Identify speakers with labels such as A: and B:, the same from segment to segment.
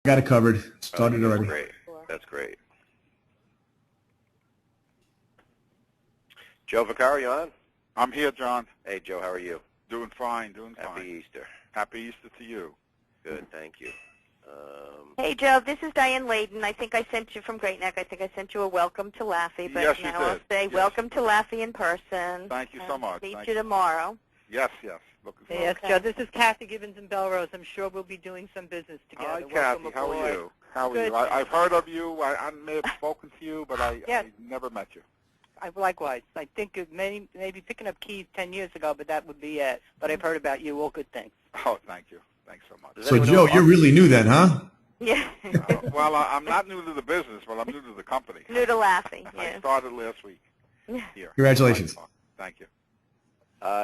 A: Got it covered. Started already.
B: Great. That's great. Joe Vaccaro, you on?
C: I'm here, John.
B: Hey, Joe, how are you?
C: Doing fine, doing fine.
B: Happy Easter.
C: Happy Easter to you.
B: Good, thank you.
D: Hey, Joe, this is Diane Layden. I think I sent you from Great Neck. I think I sent you a welcome to Laffey, but
C: Yes, you
D: now I'll
C: did.
D: say
C: Yes.
D: welcome to Laffey in person.
C: Thank you so much.
D: Meet
C: Thank
D: you tomorrow.
C: Yes, yes. Looking forward.
E: Yes,
D: Okay.
E: Joe, this is Kathy Gibbons in Belrose. I'm sure we'll be doing some business together.
C: Hi,
E: Welcome
C: Kathy. How are
E: aboard.
C: you? How are
E: Good.
C: you? I've heard of you. I may have spoken to you, but I
E: Yes.
C: never met you.
E: Likewise. I think it maybe picking up keys 10 years ago, but that would be it. But I've heard about you. All good things.
C: Oh, thank you. Thanks so much.
B: Does
A: So,
B: anyone
A: Joe,
B: know-
A: you're really new then, huh?
D: Yeah.
C: Well, I'm not new to the business, but I'm new to the company.
D: New to Laffey,
C: I
D: yeah.
C: started last week here.
A: Congratulations.
C: Thank you.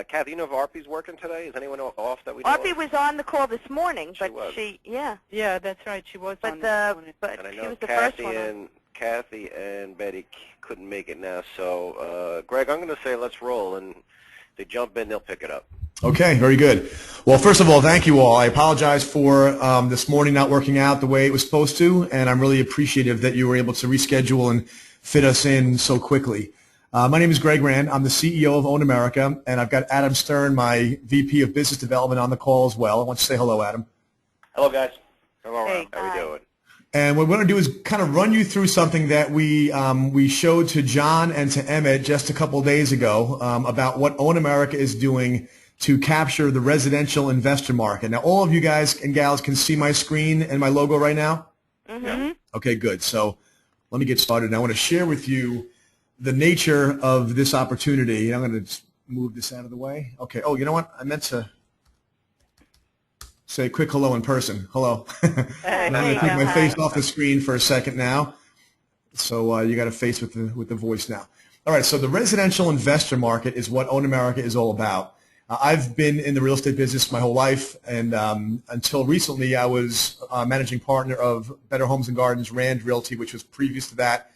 B: Kathy, you know if Arpy's working today? Is anyone off that we know
D: Arpy
B: of?
D: was on the call this morning, but
B: was.
D: yeah.
E: Yeah, that's right. She was on
D: But
E: this morning.
D: but
B: And I
D: she
B: know
D: was the first one.
B: Kathy and Betty couldn't make it now. So, Greg, I'm going to say let's roll, and if they jump in, they'll pick it up.
A: Okay, very good. Well, first of all, thank you all. I apologize for this morning not working out the way it was supposed to, and I'm really appreciative that you were able to reschedule and fit us in so quickly. My name is Greg Rand. I'm the CEO of Own America, and I've got Adam Stern, my VP of Business Development, on the call as well. I want you to say hello, Adam.
B: Hello, guys.
C: Hello,
E: Hey.
C: Adam.
B: How we doing?
A: And what we're going to do is kind of run you through something that we showed to John and to Emmett just a couple of days ago about what Own America is doing to capture the residential investor market. Now, all of you guys and gals can see my screen and my logo right now?
D: Mm-hmm.
A: Okay, good. So let me get started. And I want to share with you the nature of this opportunity. I'm going to just move this out of the way. Okay. Oh, you know what? I meant to say a quick hello in person. Hello. I'm going to take my face off the screen for a second now. So you got a face with the voice now. All right. So the residential investor market is what Own America is all about. I've been in the real estate business my whole life, and until recently I was managing partner of Better Homes and Gardens Rand Realty, which was previous to that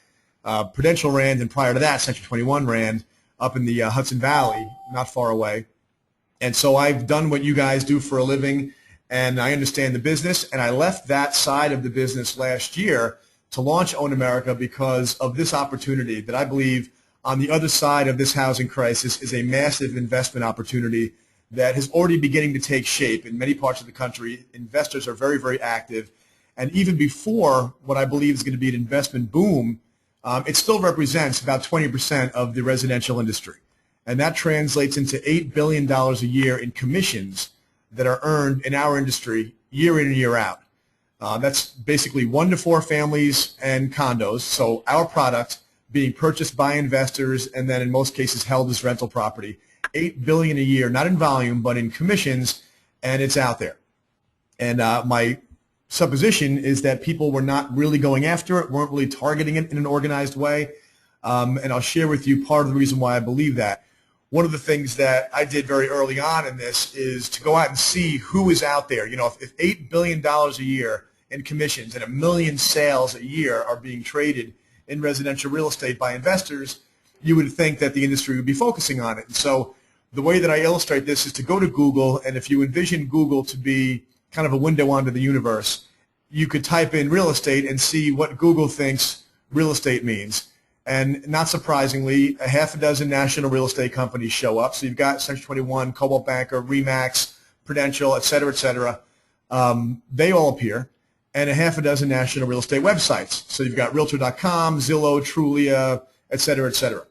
A: Prudential Rand, and prior to that Century 21 Rand up in the Hudson Valley, not far away. And so I've done what you guys do for a living, and I understand the business, and I left that side of the business last year to launch Own America because of this opportunity that I believe on the other side of this housing crisis is a massive investment opportunity that is already beginning to take shape in many parts of the country. Investors are very, very active. And even before what I believe is going to be an investment boom, it still represents about 20% of the residential industry. And that translates into $8 billion a year in commissions that are earned in our industry year in and year out. That's basically 1 to 4 families and condos. So our product being purchased by investors and then in most cases held as rental property. $8 billion a year, not in volume, but in commissions, and it's out there. And my supposition is that people were not really going after it, weren't really targeting it in an organized way. And I'll share with you part of the reason why I believe that. One of the things that I did very early on in this is to go out and see who is out there. You know, if $8 billion a year in commissions and 1 million sales a year are being traded in residential real estate by investors, you would think that the industry would be focusing on it. And so the way that I illustrate this is to go to Google, and if you envision Google to be kind of a window onto the universe, you could type in real estate and see what Google thinks real estate means. And not surprisingly, a half a dozen national real estate companies show up. So you've got Century 21, Coldwell Banker, Remax, Prudential, et cetera, et cetera. They all appear. And a half a dozen national real estate websites. So you've got Realtor.com, Zillow, Trulia, et cetera, et cetera.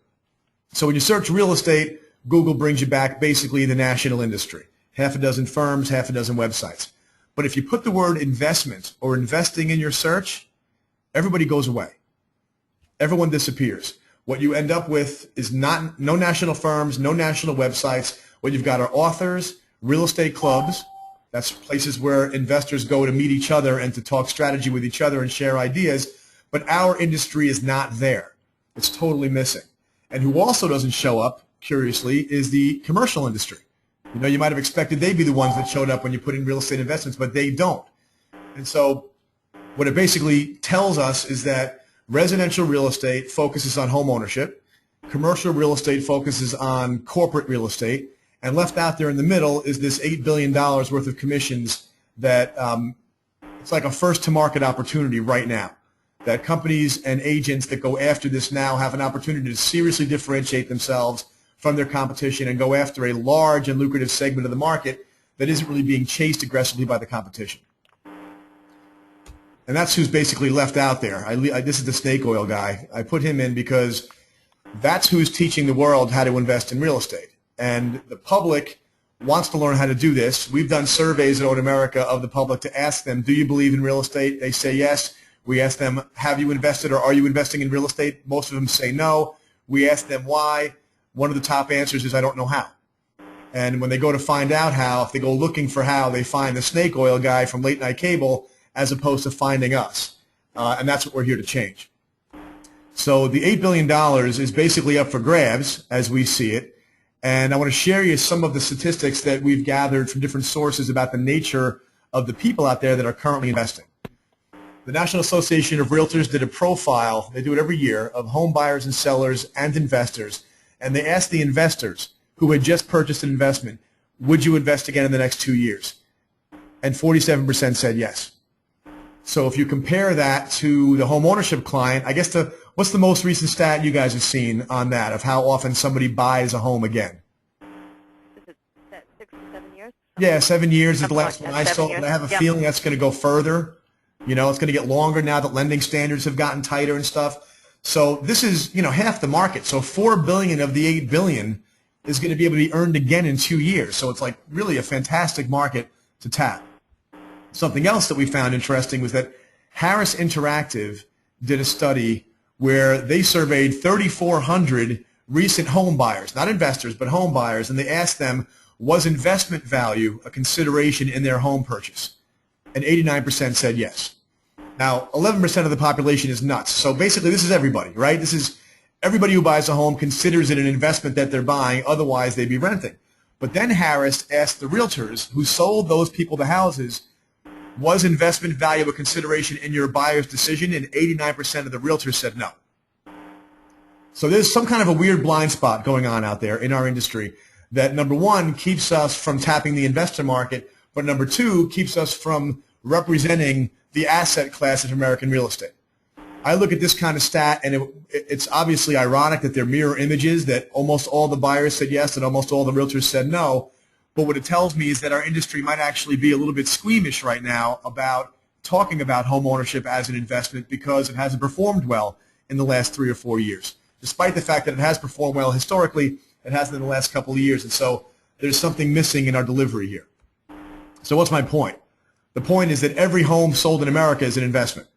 A: So when you search real estate, Google brings you back basically the national industry. Half a dozen firms, half a dozen websites. But if you put the word investment or investing in your search, everybody goes away. Everyone disappears. What you end up with is no national firms, no national websites. What you've got are authors, real estate clubs. That's places where investors go to meet each other and to talk strategy with each other and share ideas. But our industry is not there. It's totally missing. And who also doesn't show up, curiously, is the commercial industry. You know, you might have expected they'd be the ones that showed up when you put in real estate investments, but they don't. And so what it basically tells us is that residential real estate focuses on home ownership, commercial real estate focuses on corporate real estate, and left out there in the middle is this $8 billion worth of commissions that It's like a first-to-market opportunity right now, that companies and agents that go after this now have an opportunity to seriously differentiate themselves from their competition and go after a large and lucrative segment of the market that isn't really being chased aggressively by the competition. And that's who's basically left out there. This is the snake oil guy. I put him in because that's who's teaching the world how to invest in real estate. And the public wants to learn how to do this. We've done surveys at OwnAmerica of the public to ask them, do you believe in real estate? They say yes. We ask them, have you invested or are you investing in real estate? Most of them say no. We ask them why. One of the top answers is, I don't know how. And when they go to find out how, if they go looking for how, they find the snake oil guy from late night cable as opposed to finding us. And that's what we're here to change. So the $8 billion is basically up for grabs as we see it. And I want to share you some of the statistics that we've gathered from different sources about the nature of the people out there that are currently investing. The National Association of Realtors did a profile, they do it every year, of home buyers and sellers and investors. And they asked the investors who had just purchased an investment, would you invest again in the next 2 years? And 47% said yes. So if you compare that to the home ownership client, I guess what's the most recent stat you guys have seen on that of how often somebody buys a home again?
D: Is it 6 to 7 years?
A: Yeah, 7 years is the last
D: like
A: one
D: that,
A: I saw,
D: 7
A: but I have a
D: years.
A: feeling that's going to go further. You know, it's going to get longer now that lending standards have gotten tighter and stuff. So this is, half the market. So $4 billion of the $8 billion is going to be able to be earned again in 2 years. So it's like really a fantastic market to tap. Something else that we found interesting was that Harris Interactive did a study where they surveyed 3,400 recent home buyers, not investors, but home buyers, and they asked them, was investment value a consideration in their home purchase? And 89% said yes. Now, 11% of the population is nuts. So basically, this is everybody, right? This is everybody who buys a home considers it an investment that they're buying. Otherwise, they'd be renting. But then Harris asked the realtors who sold those people the houses, was investment value a consideration in your buyer's decision? And 89% of the realtors said no. So there's some kind of a weird blind spot going on out there in our industry that, number one, keeps us from tapping the investor market, but number two, keeps us from representing the asset class of American real estate. I look at this kind of stat, and it's obviously ironic that they're mirror images, that almost all the buyers said yes and almost all the realtors said no. But what it tells me is that our industry might actually be a little bit squeamish right now about talking about home ownership as an investment because it hasn't performed well in the last 3 or 4 years. Despite the fact that it has performed well historically, it hasn't in the last couple of years. And so there's something missing in our delivery here. So what's my point? The point is that every home sold in America is an investment.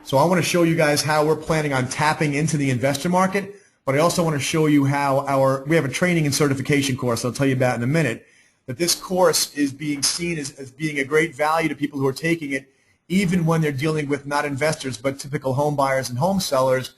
A: So I want to show you guys how we're planning on tapping into the investor market, but I also want to show you how we have a training and certification course I'll tell you about in a minute, that this course is being seen as being a great value to people who are taking it, even when they're dealing with not investors, but typical home buyers and home sellers,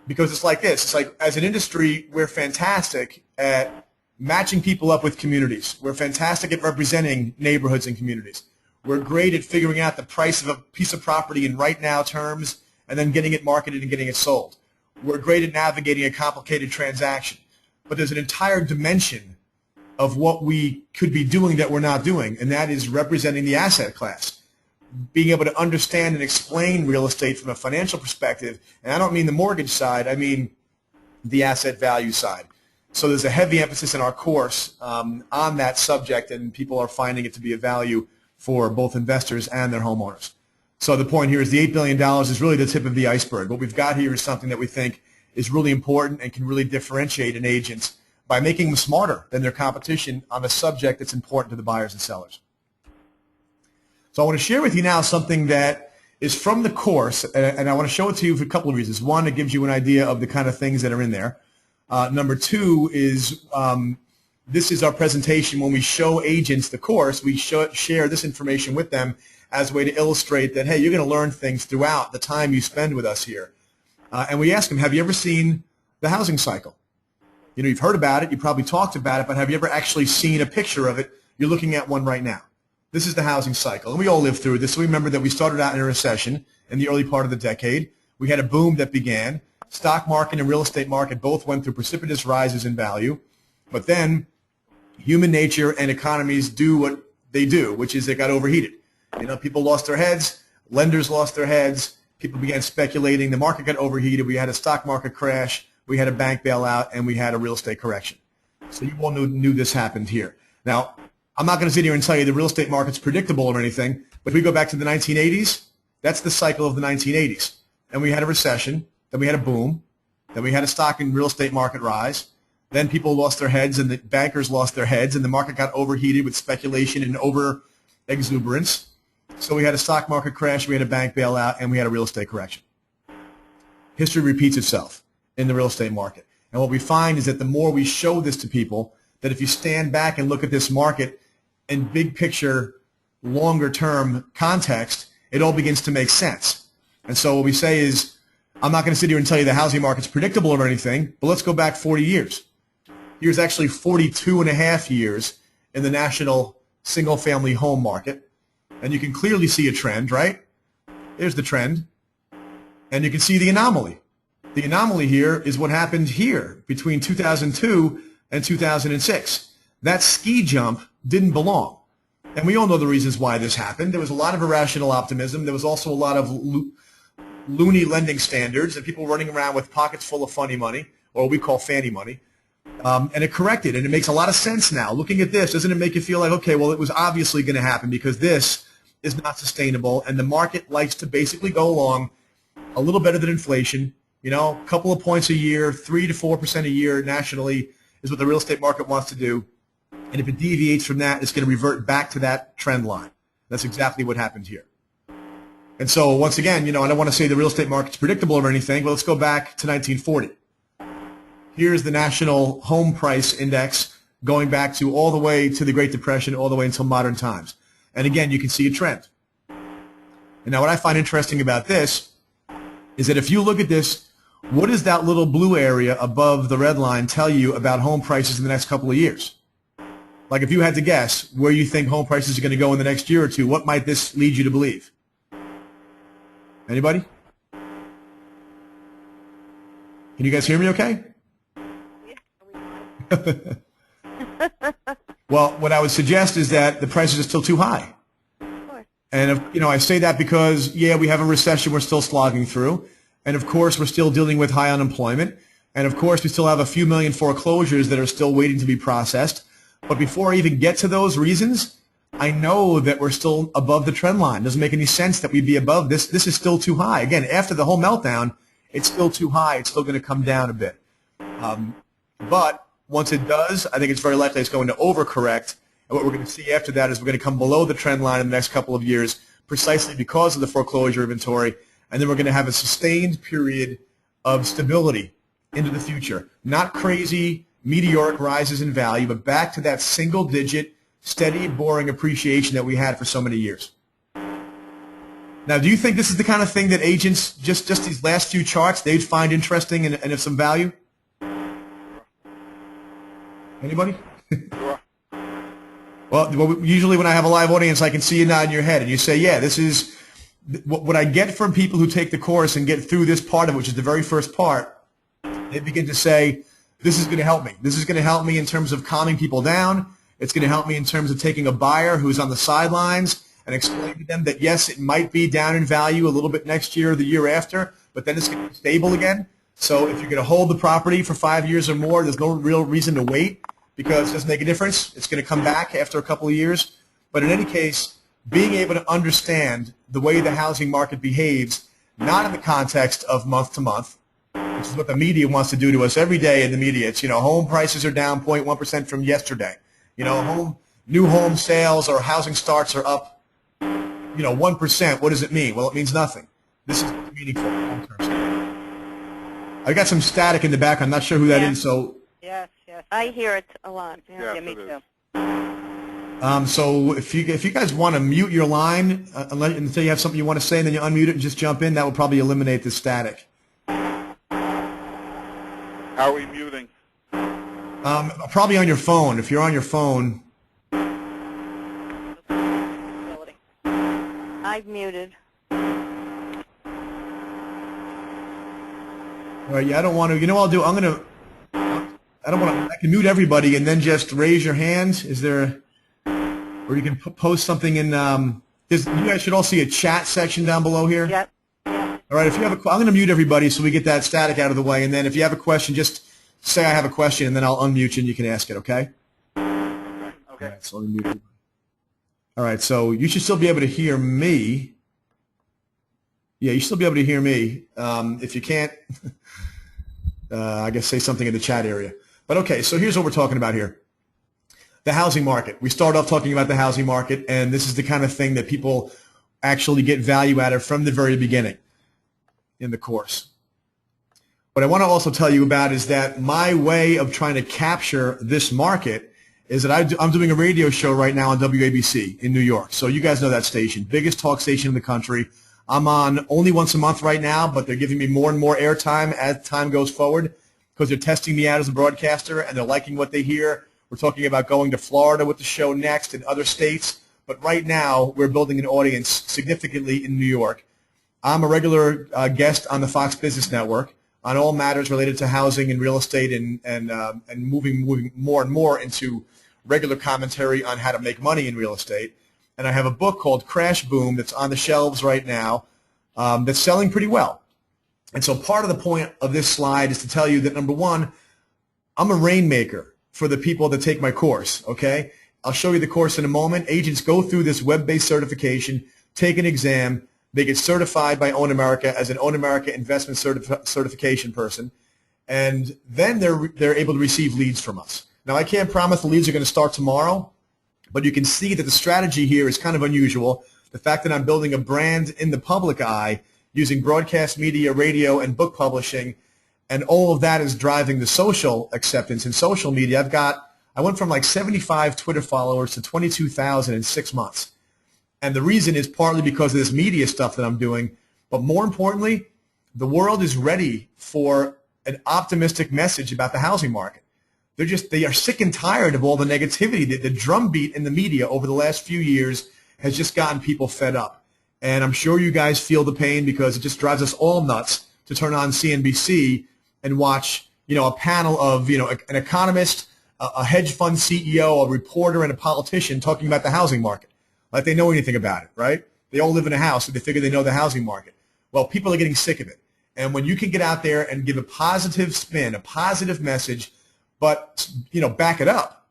A: because it's like this. It's like, as an industry, we're fantastic at matching people up with communities. We're fantastic at representing neighborhoods and communities. We're great at figuring out the price of a piece of property in right now terms and then getting it marketed and getting it sold. We're great at navigating a complicated transaction. But there's an entire dimension of what we could be doing that we're not doing, and that is representing the asset class, being able to understand and explain real estate from a financial perspective. And I don't mean the mortgage side, I mean the asset value side. So there's a heavy emphasis in our course on that subject, and people are finding it to be a value for both investors and their homeowners. So the point here is the $8 billion is really the tip of the iceberg. What we've got here is something that we think is really important and can really differentiate an agent by making them smarter than their competition on a subject that's important to the buyers and sellers. So I want to share with you now something that is from the course, and I want to show it to you for a couple of reasons. One, it gives you an idea of the kind of things that are in there. Number two is this is our presentation. When we show agents the course, we share this information with them as a way to illustrate that, hey, you're going to learn things throughout the time you spend with us here. And we ask them, have you ever seen the housing cycle? You know, you've heard about it, you probably talked about it, but have you ever actually seen a picture of it? You're looking at one right now. This is the housing cycle, and we all lived through this. So we remember that we started out in a recession in the early part of the decade. We had a boom that began. Stock market and real estate market both went through precipitous rises in value. But then human nature and economies do what they do, which is they got overheated. You know, people lost their heads, lenders lost their heads, people began speculating, the market got overheated, we had a stock market crash, we had a bank bailout, and we had a real estate correction. So you all knew this happened here. Now, I'm not going to sit here and tell you the real estate market's predictable or anything, but if we go back to the 1980s, that's the cycle of the 1980s. And we had a recession, then we had a boom, then we had a stock and real estate market rise, then people lost their heads and the bankers lost their heads and the market got overheated with speculation and over exuberance. So we had a stock market crash, we had a bank bailout, and we had a real estate correction. History repeats itself in the real estate market. And what we find is that the more we show this to people, that if you stand back and look at this market in big picture, longer term context, it all begins to make sense. And so what we say is, I'm not going to sit here and tell you the housing market's predictable or anything, but let's go back 40 years. Here's actually 42 and a half years in the national single-family home market. And you can clearly see a trend, right? There's the trend. And you can see the anomaly. The anomaly here is what happened here between 2002 and 2006. That ski jump didn't belong. And we all know the reasons why this happened. There was a lot of irrational optimism. There was also a lot of loony lending standards and people running around with pockets full of funny money, or what we call fanny money. And it corrected, and it makes a lot of sense now. Looking at this, doesn't it make you feel like, okay, well, it was obviously going to happen because this is not sustainable, and the market likes to basically go along a little better than inflation, you know, a couple of points a year, 3 to 4% a year nationally is what the real estate market wants to do. And if it deviates from that, it's going to revert back to that trend line. That's exactly what happened here. And so once again, you know, I don't want to say the real estate market's predictable or anything, but let's go back to 1940. Here's the National Home Price Index going back to all the way to the Great Depression, all the way until modern times. And again, you can see a trend. And now what I find interesting about this is that if you look at this, what does that little blue area above the red line tell you about home prices in the next couple of years? Like if you had to guess where you think home prices are going to go in the next year or two, what might this lead you to believe? Anybody? Can you guys hear me okay? Well, what I would suggest is that the prices are still too high. And, if, you know, I say that because, yeah, we have a recession we're still slogging through. And, of course, we're still dealing with high unemployment. And, of course, we still have a few million foreclosures that are still waiting to be processed. But before I even get to those reasons, I know that we're still above the trend line. It doesn't make any sense that we'd be above this. This is still too high. Again, after the whole meltdown, it's still too high. It's still going to come down a bit. But once it does, I think it's very likely it's going to overcorrect. And what we're going to see after that is we're going to come below the trend line in the next couple of years precisely because of the foreclosure inventory. And then we're going to have a sustained period of stability into the future. Not crazy, meteoric rises in value, but back to that single-digit, steady, boring appreciation that we had for so many years. Now, do you think this is the kind of thing that agents, just these last few charts, they'd find interesting and of some value? Anybody? Well, usually when I have a live audience, I can see you nod in your head, and you say, yeah, this is what I get from people who take the course and get through this part of it, which is the very first part. They begin to say, this is going to help me. This is going to help me in terms of calming people down. It's going to help me in terms of taking a buyer who's on the sidelines and explaining to them that, yes, it might be down in value a little bit next year or the year after, but then it's going to be stable again. So if you're going to hold the property for 5 years or more, there's no real reason to wait because it doesn't make a difference. It's going to come back after a couple of years. But in any case, being able to understand the way the housing market behaves, not in the context of month to month, which is what the media wants to do to us every day in the media. It's, you know, home prices are down 0.1% from yesterday. You know, new home sales or housing starts are up, 1%. What does it mean? Well, it means nothing. This is meaningful long-term. I got some static in the back. I'm not sure who that is. So
E: yes.
D: I hear it a lot.
E: Yeah, me too.
A: So if you guys want to mute your line until you have something you want to say, and then you unmute it and just jump in, that will probably eliminate the static.
C: How are we muting?
A: Probably on your phone. If you're on your phone.
D: I've muted.
A: All right, yeah, I don't want to. You know what I'll do? I don't want to. I can mute everybody and then just raise your hand. Is there, or you can post something in You guys should all see a chat section down below here.
E: Yep.
A: All right, if you have I'm going to mute everybody so we get that static out of the way, and then if you have a question, just say I have a question, and then I'll unmute you and you can ask it, okay?
C: Okay.
A: All right, so let me mute everybody. All right, so you should still be able to hear me. Yeah, you should still be able to hear me. If you can't, I guess say something in the chat area. But okay, so here's what we're talking about here. The housing market. We start off talking about the housing market, and this is the kind of thing that people actually get value out of from the very beginning in the course. What I want to also tell you about is that my way of trying to capture this market is that I'm doing a radio show right now on WABC in New York. So you guys know that station, biggest talk station in the country. I'm on only once a month right now, but they're giving me more and more airtime as time goes forward because they're testing me out as a broadcaster and they're liking what they hear. We're talking about going to Florida with the show next and other states. But right now, we're building an audience significantly in New York. I'm a regular guest on the Fox Business Network on all matters related to housing and real estate and moving more and more into regular commentary on how to make money in real estate. And I have a book called Crash Boom that's on the shelves right now that's selling pretty well. And so part of the point of this slide is to tell you that, number one, I'm a rainmaker for the people that take my course, okay? I'll show you the course in a moment. Agents go through this web-based certification, take an exam. They get certified by Own America as an Own America investment certification person, and then they're able to receive leads from us. Now, I can't promise the leads are going to start tomorrow, but you can see that the strategy here is kind of unusual. The fact that I'm building a brand in the public eye using broadcast media, radio, and book publishing, and all of that is driving the social acceptance in social media. I went from like 75 Twitter followers to 22,000 in 6 months. And the reason is partly because of this media stuff that I'm doing, but more importantly, the world is ready for an optimistic message about the housing market. They are sick and tired of all the negativity. The drumbeat in the media over the last few years has just gotten people fed up. And I'm sure you guys feel the pain because it just drives us all nuts to turn on CNBC and watch, a panel of, an economist, a hedge fund CEO, a reporter, and a politician talking about the housing market. Like they know anything about it, right? They all live in a house, so they figure they know the housing market. Well, people are getting sick of it. And when you can get out there and give a positive spin, a positive message, but, back it up,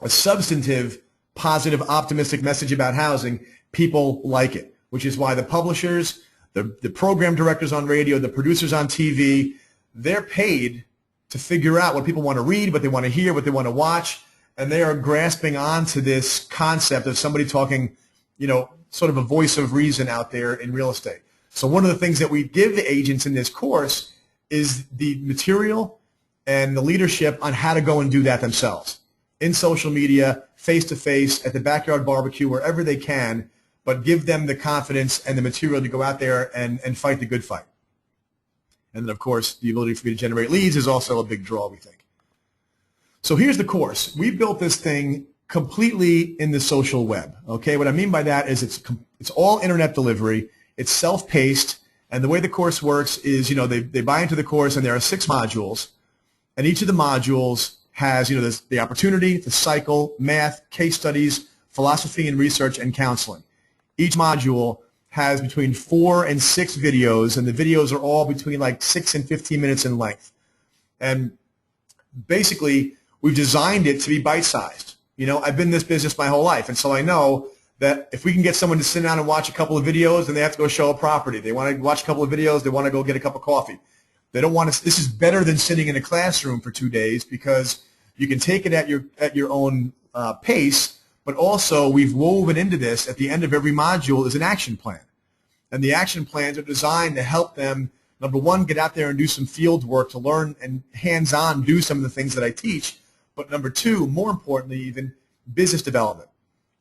A: a substantive, positive, optimistic message about housing, people like it, which is why the publishers, the program directors on radio, the producers on TV, they're paid to figure out what people want to read, what they want to hear, what they want to watch, and they are grasping onto this concept of somebody talking, sort of a voice of reason out there in real estate. So one of the things that we give the agents in this course is the material and the leadership on how to go and do that themselves in social media, face-to-face, at the backyard barbecue, wherever they can, but give them the confidence and the material to go out there and fight the good fight. And then, of course, the ability for me to generate leads is also a big draw, we think. So here's the course. We built this thing completely in the social web. Okay, what I mean by that is it's all internet delivery. It's self-paced, and the way the course works is, they buy into the course, and there are 6 modules, and each of the modules has, there's the opportunity, the cycle, math, case studies, philosophy and research, and counseling. Each module has between 4 and 6 videos, and the videos are all between like 6 and 15 minutes in length. And basically, we've designed it to be bite-sized. I've been in this business my whole life, and so I know that if we can get someone to sit down and watch a couple of videos, then they have to go show a property. They want to watch a couple of videos, they want to go get a cup of coffee. They don't want to. This is better than sitting in a classroom for 2 days because you can take it at your own pace, but also we've woven into this at the end of every module is an action plan. And the action plans are designed to help them, number one, get out there and do some field work to learn and hands-on do some of the things that I teach. But number two, more importantly even, business development.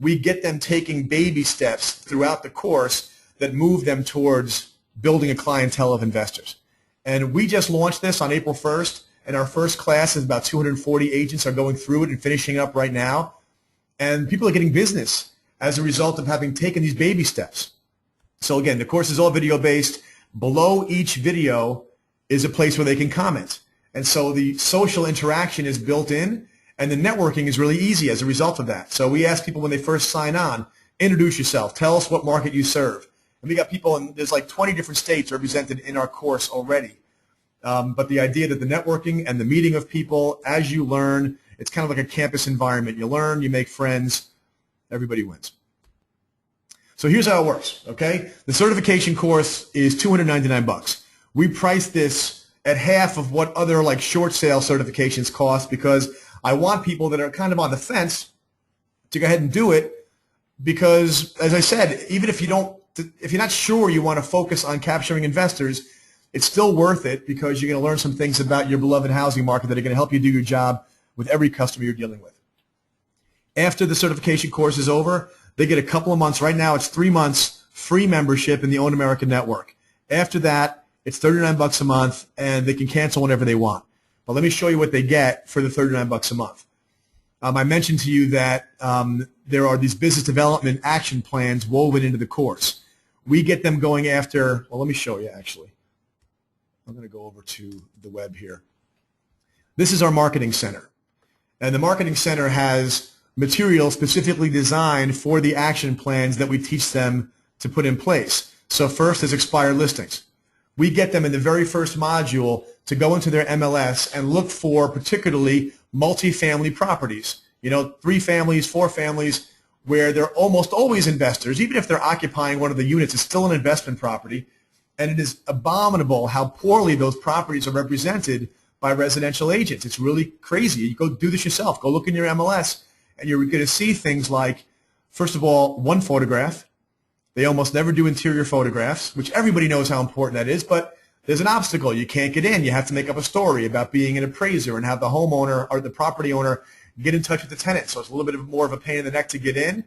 A: We get them taking baby steps throughout the course that move them towards building a clientele of investors. And we just launched this on April 1st, and our first class is about 240 agents are going through it and finishing up right now. And people are getting business as a result of having taken these baby steps. So again, the course is all video-based. Below each video is a place where they can comment. And so the social interaction is built in, and the networking is really easy as a result of that. So we ask people when they first sign on, introduce yourself. Tell us what market you serve. And we got people in, there's like 20 different states represented in our course already. But the idea that the networking and the meeting of people as you learn, it's kind of like a campus environment. You learn, you make friends, everybody wins. So here's how it works, okay? The certification course is $299. We priced this at half of what other like short sale certifications cost because I want people that are kind of on the fence to go ahead and do it because, as I said, even if you're not sure you want to focus on capturing investors, it's still worth it because you're going to learn some things about your beloved housing market that are going to help you do your job with every customer you're dealing with. After the certification course is over, they get a couple of months. Right now, it's 3 months free membership in the Own America Network. After that, it's $39 a month, and they can cancel whenever they want. But let me show you what they get for the $39 a month. I mentioned to you that there are these business development action plans woven into the course. We get them going after, well, let me show you, actually. I'm going to go over to the web here. This is our marketing center. And the marketing center has material specifically designed for the action plans that we teach them to put in place. So first is expired listings. We get them in the very first module to go into their MLS and look for particularly multifamily properties. You know, 3 families, 4 families, where they're almost always investors. Even if they're occupying one of the units, it's still an investment property. And it is abominable how poorly those properties are represented by residential agents. It's really crazy. You go do this yourself. Go look in your MLS, and you're going to see things like, first of all, one photograph. They almost never do interior photographs, which everybody knows how important that is, but there's an obstacle. You can't get in. You have to make up a story about being an appraiser and have the homeowner or the property owner get in touch with the tenant. So it's a little bit more of a pain in the neck to get in,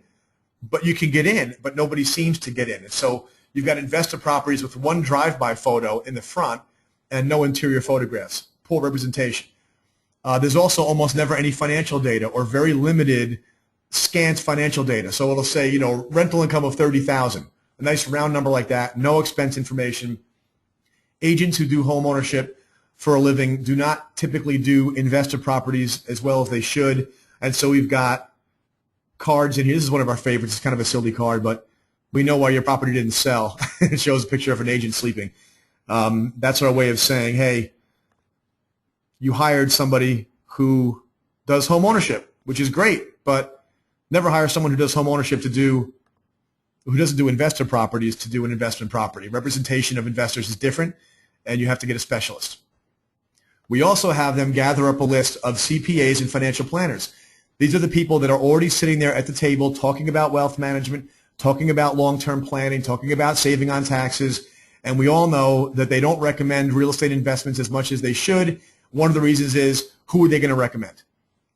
A: but you can get in, but nobody seems to get in. And so you've got investor properties with one drive-by photo in the front and no interior photographs, poor representation. There's also almost never any financial data or very limited scant financial data. So it'll say, you know, rental income of $30,000, a nice round number like that, no expense information. Agents who do home ownership for a living do not typically do investor properties as well as they should. And so we've got cards in here. This is one of our favorites. It's kind of a silly card, but we know why your property didn't sell. It shows a picture of an agent sleeping. That's our way of saying, hey, you hired somebody who does home ownership, which is great, but never hire someone who does home ownership who doesn't do investor properties to do an investment property. Representation of investors is different, and you have to get a specialist. We also have them gather up a list of CPAs and financial planners. These are the people that are already sitting there at the table talking about wealth management, talking about long-term planning, talking about saving on taxes, and we all know that they don't recommend real estate investments as much as they should. One of the reasons is, who are they going to recommend?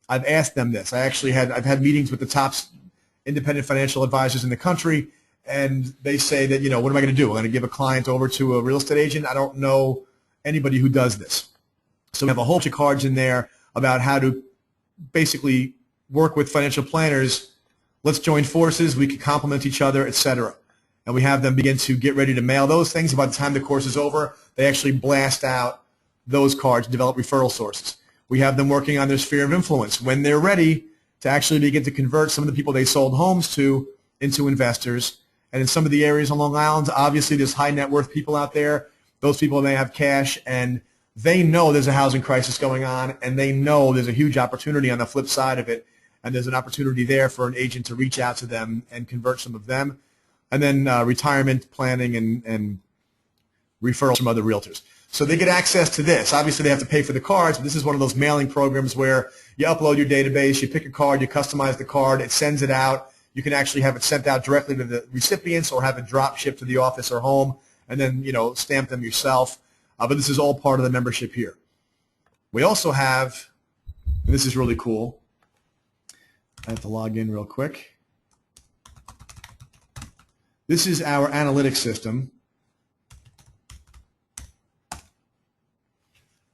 A: I've asked them this. I've had meetings with the top independent financial advisors in the country, and they say that, you know, what am I going to do? I'm going to give a client over to a real estate agent? I don't know anybody who does this. So we have a whole bunch of cards in there about how to basically work with financial planners. Let's join forces. We can complement each other, etc. And we have them begin to get ready to mail those things. By the time the course is over, they actually blast out those cards, develop referral sources. We have them working on their sphere of influence when they're ready to actually begin to convert some of the people they sold homes to into investors. And in some of the areas on Long Island, obviously there's high net worth people out there. Those people may have cash, and they know there's a housing crisis going on, and they know there's a huge opportunity on the flip side of it, and there's an opportunity there for an agent to reach out to them and convert some of them. And then retirement planning and referrals from other realtors. So they get access to this. Obviously, they have to pay for the cards, but this is one of those mailing programs where you upload your database, you pick a card, you customize the card, it sends it out. You can actually have it sent out directly to the recipients or have it drop shipped to the office or home, and then, you know, stamp them yourself. But this is all part of the membership here. We also have, and this is really cool. I have to log in real quick. This is our analytics system.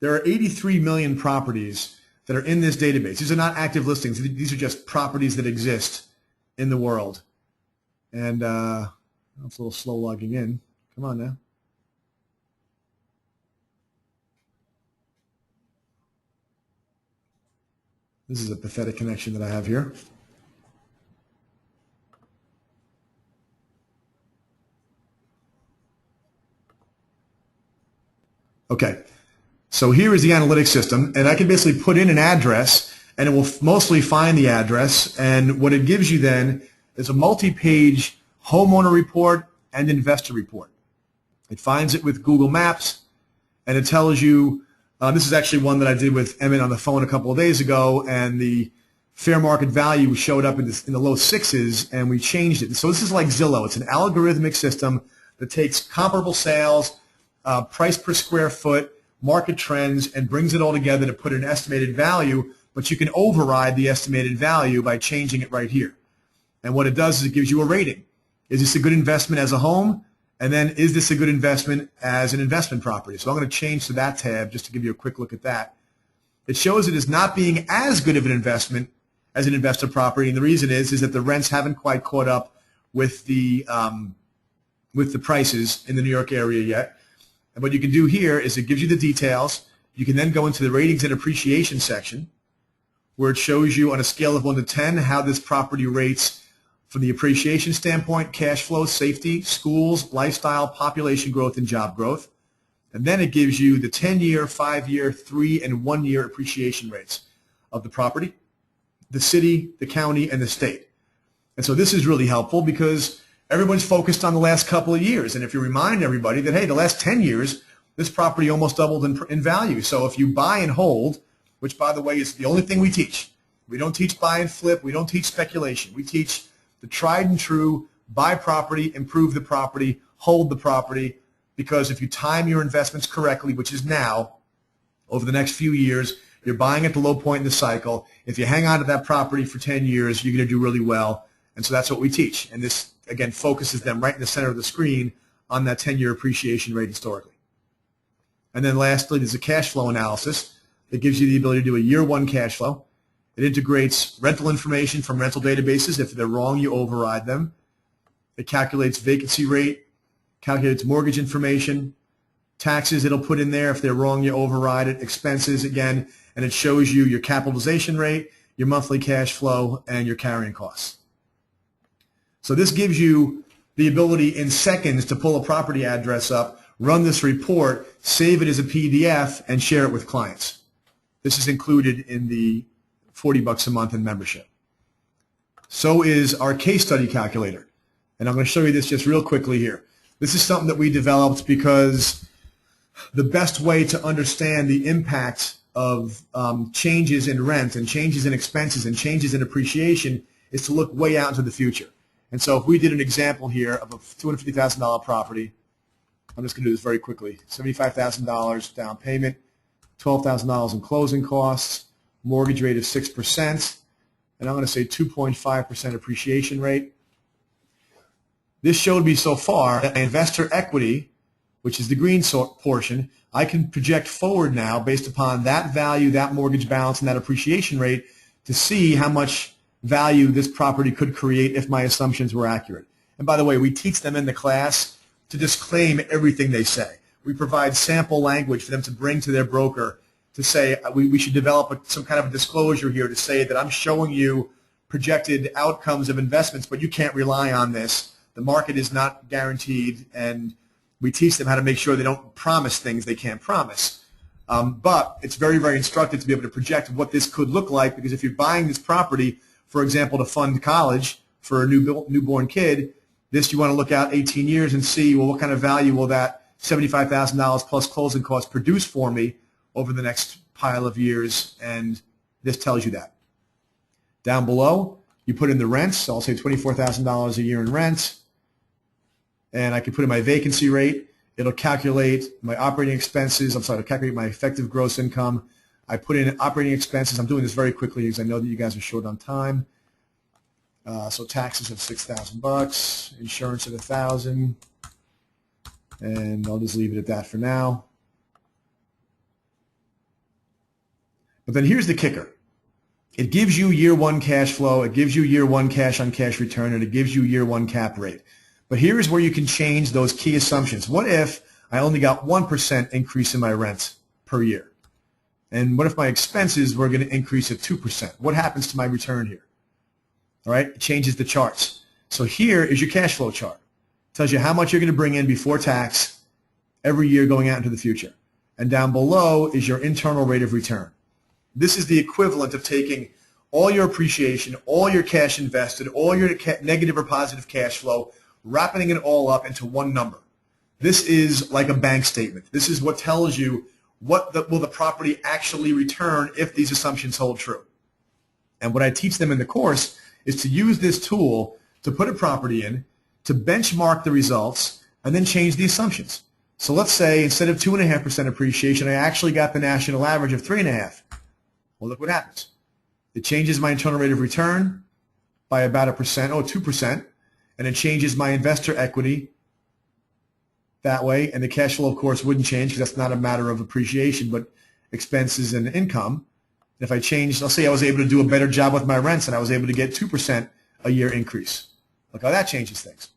A: There are 83 million properties that are in this database. These are not active listings. These are just properties that exist in the world. And it's a little slow logging in. Come on now. This is a pathetic connection that I have here. Okay, so here is the analytics system, and I can basically put in an address, and it will mostly find the address, and what it gives you then is a multi-page homeowner report and investor report. It finds it with Google Maps, and it tells you, this is actually one that I did with Emmett on the phone a couple of days ago, and the fair market value showed up in the low sixes, and we changed it. So this is like Zillow. It's an algorithmic system that takes comparable sales, price per square foot, market trends, and brings it all together to put an estimated value, but you can override the estimated value by changing it right here. And what it does is it gives you a rating. Is this a good investment as a home? And then is this a good investment as an investment property? So I'm going to change to that tab just to give you a quick look at that. It shows it as not being as good of an investment as an investor property, and the reason is that the rents haven't quite caught up with the prices in the New York area yet. And what you can do here is it gives you the details. You can then go into the ratings and appreciation section, where it shows you on a scale of 1 to 10 how this property rates from the appreciation standpoint: cash flow, safety, schools, lifestyle, population growth, and job growth. And then it gives you the 10-year, 5-year, 3- and 1-year appreciation rates of the property, the city, the county, and the state. And so this is really helpful because everyone's focused on the last couple of years. And if you remind everybody that, hey, the last 10 years, this property almost doubled in value. So if you buy and hold, which, by the way, is the only thing we teach. We don't teach buy and flip. We don't teach speculation. We teach the tried and true: buy property, improve the property, hold the property, because if you time your investments correctly, which is now, over the next few years, you're buying at the low point in the cycle. If you hang on to that property for 10 years, you're going to do really well. And so that's what we teach. And this, again, focuses them right in the center of the screen on that 10-year appreciation rate historically. And then lastly, there's a cash flow analysis that gives you the ability to do a year one cash flow. It integrates rental information from rental databases. If they're wrong, you override them. It calculates vacancy rate, calculates mortgage information, taxes it'll put in there. If they're wrong, you override it. Expenses, again, and it shows you your capitalization rate, your monthly cash flow, and your carrying costs. So this gives you the ability in seconds to pull a property address up, run this report, save it as a PDF, and share it with clients. This is included in the $40 a month in membership. So is our case study calculator. And I'm going to show you this just real quickly here. This is something that we developed because the best way to understand the impact of changes in rent and changes in expenses and changes in appreciation is to look way out into the future. And so if we did an example here of a $250,000 property, I'm just going to do this very quickly. $75,000 down payment, $12,000 in closing costs, mortgage rate of 6%, and I'm going to say 2.5% appreciation rate. This showed me so far that my investor equity, which is the green portion, I can project forward now based upon that value, that mortgage balance, and that appreciation rate to see how much value this property could create if my assumptions were accurate. And by the way, we teach them in the class to disclaim everything they say. We provide sample language for them to bring to their broker to say we should develop some kind of a disclosure here to say that I'm showing you projected outcomes of investments, but you can't rely on this. The market is not guaranteed, and we teach them how to make sure they don't promise things they can't promise. But it's very, very instructive to be able to project what this could look like, because if you're buying this property, for example, to fund college for a newborn kid, this you want to look out 18 years and see, well, what kind of value will that $75,000 plus closing costs produce for me over the next pile of years, and this tells you that. Down below, you put in the rents, so I'll say $24,000 a year in rent, and I can put in my vacancy rate. It'll calculate my operating expenses. It'll calculate my effective gross income. I put in operating expenses. I'm doing this very quickly because I know that you guys are short on time. So taxes of $6,000, insurance of $1,000, and I'll just leave it at that for now. But then here's the kicker. It gives you year one cash flow, it gives you year one cash on cash return, and it gives you year one cap rate. But here's where you can change those key assumptions. What if I only got 1% increase in my rent per year? And what if my expenses were going to increase at 2%? What happens to my return here? All right, it changes the charts. So here is your cash flow chart. It tells you how much you're going to bring in before tax every year going out into the future. and down below is your internal rate of return. This is the equivalent of taking all your appreciation, all your cash invested, all your negative or positive cash flow, wrapping it all up into one number. This is like a bank statement. This is what tells you what will the property actually return if these assumptions hold true. And what I teach them in the course is to use this tool to put a property in, to benchmark the results, and then change the assumptions. So let's say instead of 2.5% appreciation, I actually got the national average of 3.5%. Well, look what happens. It changes my internal rate of return by about 2%, and it changes my investor equity that way. And the cash flow, of course, wouldn't change because that's not a matter of appreciation, but expenses and income. If I changed, let's say I was able to do a better job with my rents and I was able to get 2% a year increase. Look how that changes things.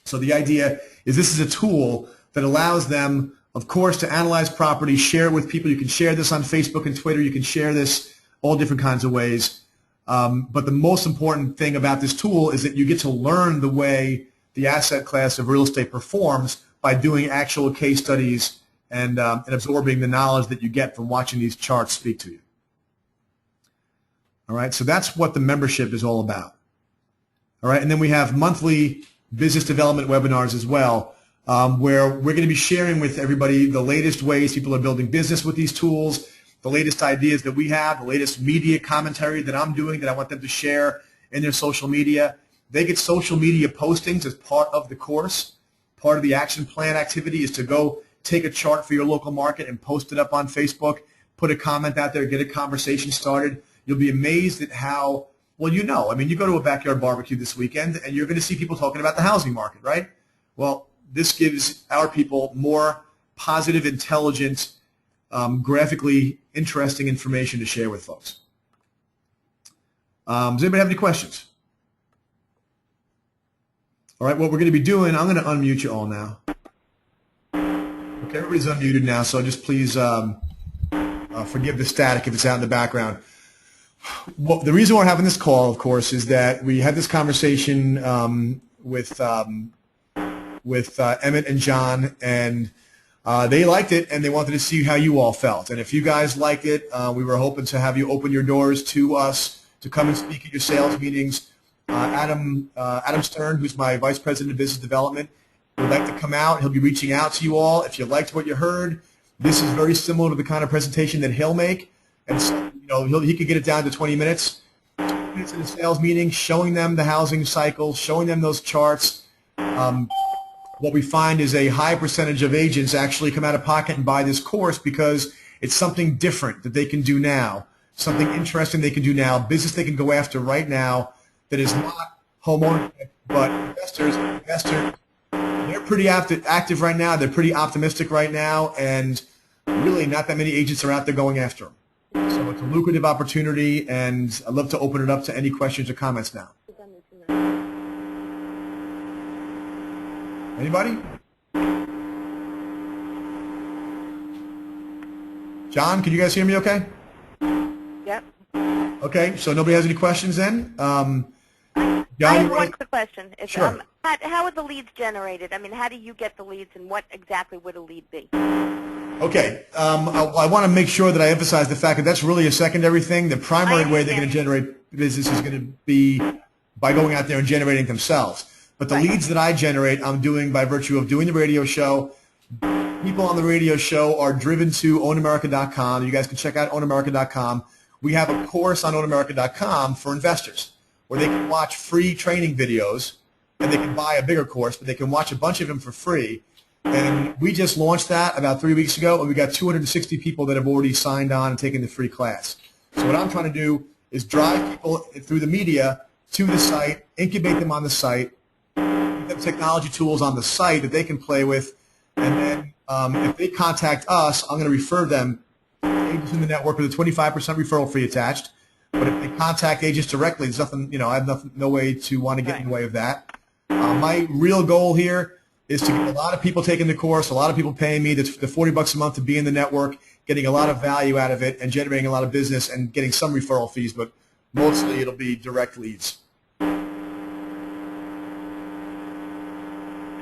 A: So the idea is this is a tool that allows them, of course, to analyze property, share it with people. You can share this on Facebook and Twitter. You can share this all different kinds of ways. But the most important thing about this tool is that you get to learn the way the asset class of real estate performs by doing actual case studies and absorbing the knowledge that you get from watching these charts speak to you. All right, so that's what the membership is all about. All right, and then we have monthly business development webinars as well, where we're going to be sharing with everybody the latest ways people are building business with these tools, the latest ideas that we have, the latest media commentary that I'm doing that I want them to share in their social media. They get social media postings as part of the course. Part of the action plan activity is to go take a chart for your local market and post it up on Facebook, put a comment out there, get a conversation started. You'll be amazed at how, well, you go to a backyard barbecue this weekend and you're going to see people talking about the housing market, right? Well, this gives our people more positive, intelligent, graphically interesting information to share with folks. Does anybody have any questions? All right, what we're going to be doing, I'm going to unmute you all now. Okay, everybody's unmuted now, so just please forgive the static if it's out in the background. Well, the reason we're having this call, of course, is that we had this conversation with Emmett and John, and they liked it, and they wanted to see how you all felt. And if you guys liked it, we were hoping to have you open your doors to us to come and speak at your sales meetings. Adam Stern, who's my Vice President of Business Development, would like to come out. He'll be reaching out to you all. If you liked what you heard, this is very similar to the kind of presentation that he'll make. And so, he could get it down to 20 minutes. 20 minutes in a sales meeting, showing them the housing cycle, showing them those charts. What we find is a high percentage of agents actually come out of pocket and buy this course because it's something different that they can do now, something interesting they can do now, business they can go after right now that is not homeownership, but investors, they're pretty active right now. They're pretty optimistic right now, and really not that many agents are out there going after them. So it's a lucrative opportunity, and I'd love to open it up to any questions or comments now. Anybody? John, can you guys hear me okay?
D: Yep.
A: Okay, so nobody has any questions then? John,
D: I have one quick question.
A: Sure.
D: How are the leads generated? I mean, how do you get the leads, and what exactly would a lead be?
A: Okay. I want to make sure that I emphasize the fact that that's really a secondary thing. The primary way they're going to generate business is going to be by going out there and generating themselves. But the leads that I generate, I'm doing by virtue of doing the radio show. People on the radio show are driven to OwnAmerica.com. You guys can check out OwnAmerica.com. We have a course on OwnAmerica.com for investors where they can watch free training videos, and they can buy a bigger course, but they can watch a bunch of them for free. And we just launched that about 3 weeks ago, and we got 260 people that have already signed on and taken the free class. So what I'm trying to do is drive people through the media to the site, incubate them on the site, give them technology tools on the site that they can play with, and then if they contact us, I'm going to refer them to agents in the network with a 25% referral fee attached. But if they contact agents directly, there's nothing, I have no way to want to get in the way of that. My real goal here is to get a lot of people taking the course, a lot of people paying me the $40 a month to be in the network, getting a lot of value out of it, and generating a lot of business and getting some referral fees, but mostly it'll be direct leads.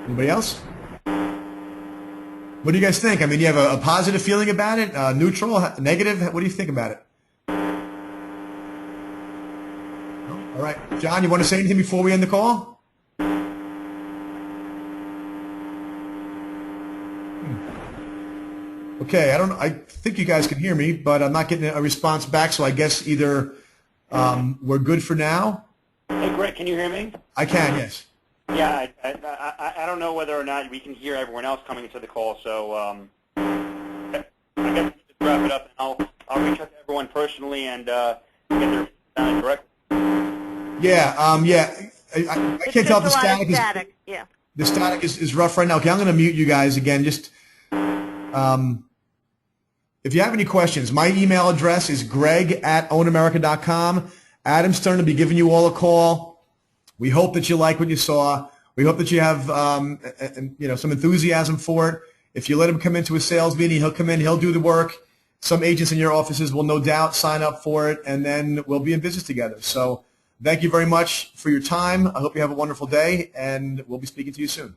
A: Anybody else? What do you guys think? I mean, you have a positive feeling about it, neutral, negative? What do you think about it? All right. John, you want to say anything before we end the call? Okay, I think you guys can hear me, but I'm not getting a response back, so I guess either we're good for now.
F: Hey, Greg, can you hear me?
A: I can, yes.
F: Yeah, I don't know whether or not we can hear everyone else coming into the call, so I guess we just wrap it up, and I'll reach out to everyone personally and get their feedback directly.
A: Yeah, I can't tell if the static is.
D: Yeah.
A: The static is rough right now. Okay, I'm going to mute you guys again. Just if you have any questions, my email address is greg@ownamerica.com. Adam Stern will be giving you all a call. We hope that you like what you saw. We hope that you have some enthusiasm for it. If you let him come into a sales meeting, he'll come in, he'll do the work. Some agents in your offices will no doubt sign up for it, and then we'll be in business together. So thank you very much for your time. I hope you have a wonderful day, and we'll be speaking to you soon.